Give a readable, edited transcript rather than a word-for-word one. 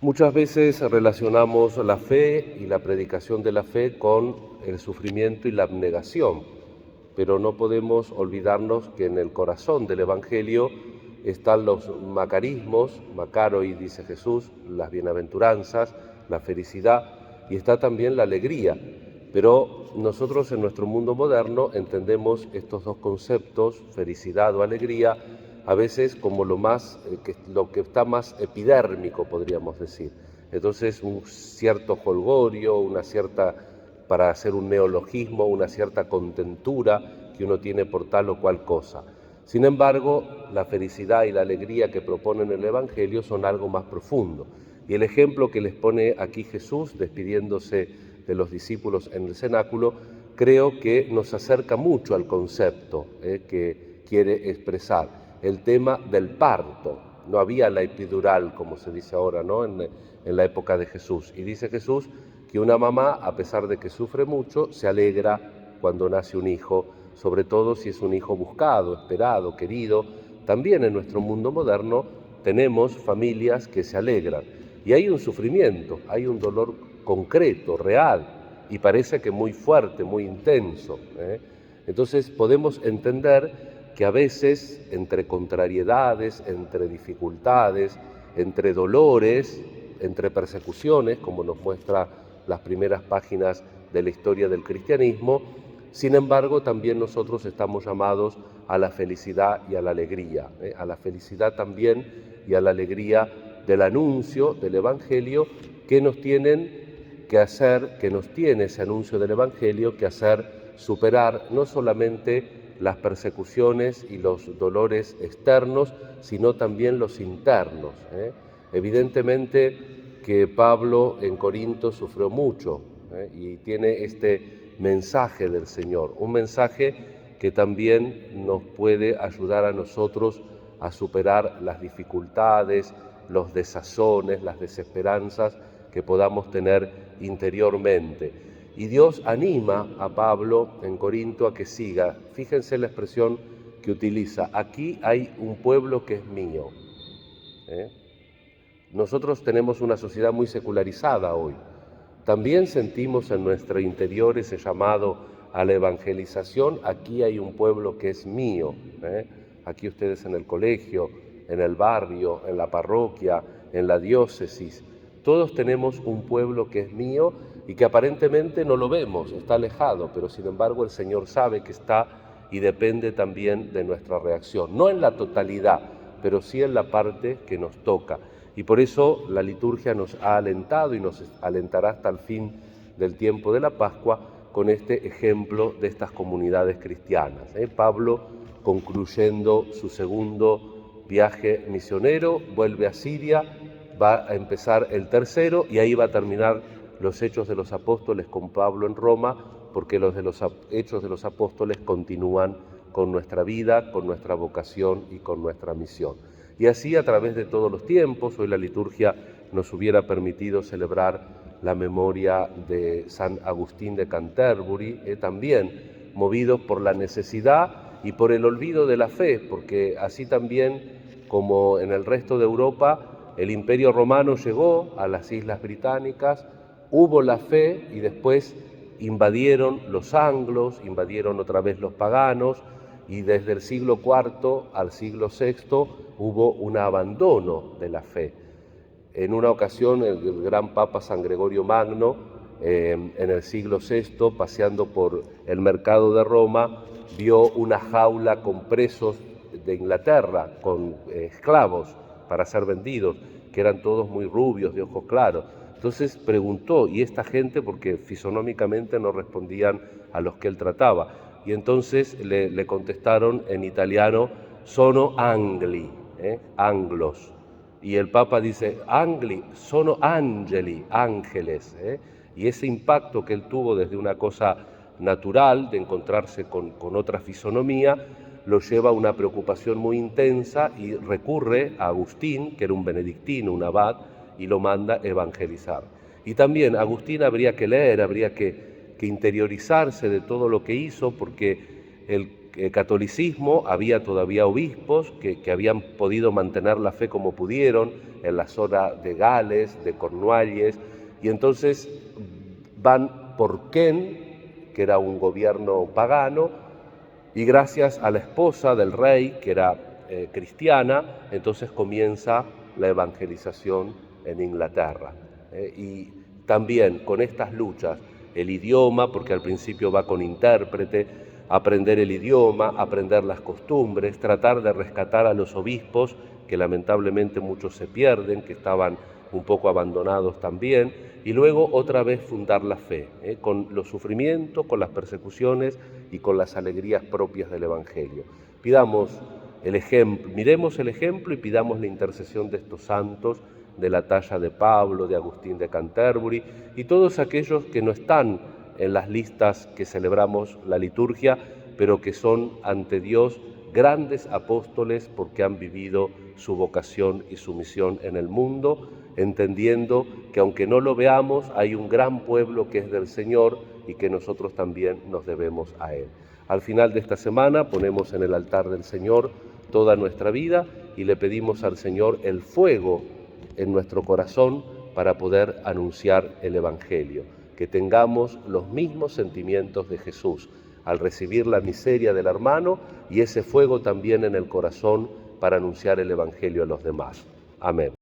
Muchas veces relacionamos la fe y la predicación de la fe con el sufrimiento y la abnegación, pero no podemos olvidarnos que en el corazón del Evangelio están los macarismos, Macaroi, dice Jesús, las bienaventuranzas, la felicidad, y está también la alegría. Pero nosotros en nuestro mundo moderno entendemos estos dos conceptos, felicidad o alegría, a veces como lo que está más epidérmico, podríamos decir. Entonces un cierto jolgorio, para hacer un neologismo, una cierta contentura que uno tiene por tal o cual cosa. Sin embargo, la felicidad y la alegría que proponen el Evangelio son algo más profundo. Y el ejemplo que les pone aquí Jesús, despidiéndose de los discípulos en el cenáculo, creo que nos acerca mucho al concepto que quiere expresar. El tema del parto. No había la epidural, como se dice ahora, ¿no? en la época de Jesús. Y dice Jesús que una mamá, a pesar de que sufre mucho, se alegra cuando nace un hijo, sobre todo si es un hijo buscado, esperado, querido. También en nuestro mundo moderno tenemos familias que se alegran. Y hay un sufrimiento, hay un dolor concreto, real, y parece que muy fuerte, muy intenso. Entonces podemos entender que a veces entre contrariedades, entre dificultades, entre dolores, entre persecuciones, como nos muestra las primeras páginas de la historia del cristianismo, sin embargo también nosotros estamos llamados a la felicidad y a la alegría, a la felicidad también y a la alegría del anuncio del Evangelio que nos tiene ese anuncio del Evangelio que hacer superar no solamente las persecuciones y los dolores externos, sino también los internos. Evidentemente que Pablo en Corinto sufrió mucho y tiene este mensaje del Señor, un mensaje que también nos puede ayudar a nosotros a superar las dificultades, los desazones, las desesperanzas que podamos tener interiormente. Y Dios anima a Pablo en Corinto a que siga. Fíjense la expresión que utiliza. Aquí hay un pueblo que es mío. Nosotros tenemos una sociedad muy secularizada hoy. También sentimos en nuestro interior ese llamado a la evangelización. Aquí hay un pueblo que es mío. Aquí ustedes en el colegio, en el barrio, en la parroquia, en la diócesis. Todos tenemos un pueblo que es mío y que aparentemente no lo vemos, está alejado, pero sin embargo el Señor sabe que está y depende también de nuestra reacción. No en la totalidad, pero sí en la parte que nos toca. Y por eso la liturgia nos ha alentado y nos alentará hasta el fin del tiempo de la Pascua con este ejemplo de estas comunidades cristianas. Pablo, concluyendo su segundo viaje misionero, vuelve a Siria, va a empezar el tercero y ahí va a terminar los Hechos de los Apóstoles con Pablo en Roma, porque los Hechos de los Apóstoles continúan con nuestra vida, con nuestra vocación y con nuestra misión. Y así a través de todos los tiempos, hoy la liturgia nos hubiera permitido celebrar la memoria de San Agustín de Canterbury, también movido por la necesidad y por el olvido de la fe, porque así también como en el resto de Europa, el Imperio Romano llegó a las Islas Británicas, hubo la fe y después invadieron los anglos, invadieron otra vez los paganos, y desde el siglo IV al siglo VI hubo un abandono de la fe. En una ocasión el gran Papa San Gregorio Magno, en el siglo VI, paseando por el mercado de Roma, vio una jaula con presos de Inglaterra, con esclavos para ser vendidos, que eran todos muy rubios, de ojos claros. Entonces preguntó, ¿y esta gente? Porque fisonómicamente no respondían a los que él trataba. Y entonces le contestaron en italiano, sono angli, anglos. Y el Papa dice, angli, sono angeli, ángeles. Y ese impacto que él tuvo desde una cosa natural, de encontrarse con otra fisonomía, lo lleva a una preocupación muy intensa y recurre a Agustín, que era un benedictino, un abad, y lo manda evangelizar. Y también Agustín habría que leer, habría que interiorizarse de todo lo que hizo, porque catolicismo había todavía obispos que habían podido mantener la fe como pudieron en la zona de Gales, de Cornualles, y entonces van por Ken, que era un gobierno pagano, y gracias a la esposa del rey, que era cristiana, entonces comienza la evangelización en Inglaterra. Y también con estas luchas, el idioma, porque al principio va con intérprete, aprender el idioma, aprender las costumbres, tratar de rescatar a los obispos, que lamentablemente muchos se pierden, que estaban un poco abandonados también, y luego otra vez fundar la fe, con los sufrimientos, con las persecuciones y con las alegrías propias del Evangelio. Pidamos el ejemplo, miremos el ejemplo y pidamos la intercesión de estos santos, de la talla de Pablo, de Agustín de Canterbury y todos aquellos que no están en las listas que celebramos la liturgia, pero que son ante Dios grandes apóstoles porque han vivido su vocación y su misión en el mundo, entendiendo que aunque no lo veamos, hay un gran pueblo que es del Señor y que nosotros también nos debemos a Él. Al final de esta semana ponemos en el altar del Señor toda nuestra vida y le pedimos al Señor el fuego en nuestro corazón para poder anunciar el Evangelio, que tengamos los mismos sentimientos de Jesús al recibir la miseria del hermano y ese fuego también en el corazón para anunciar el Evangelio a los demás. Amén.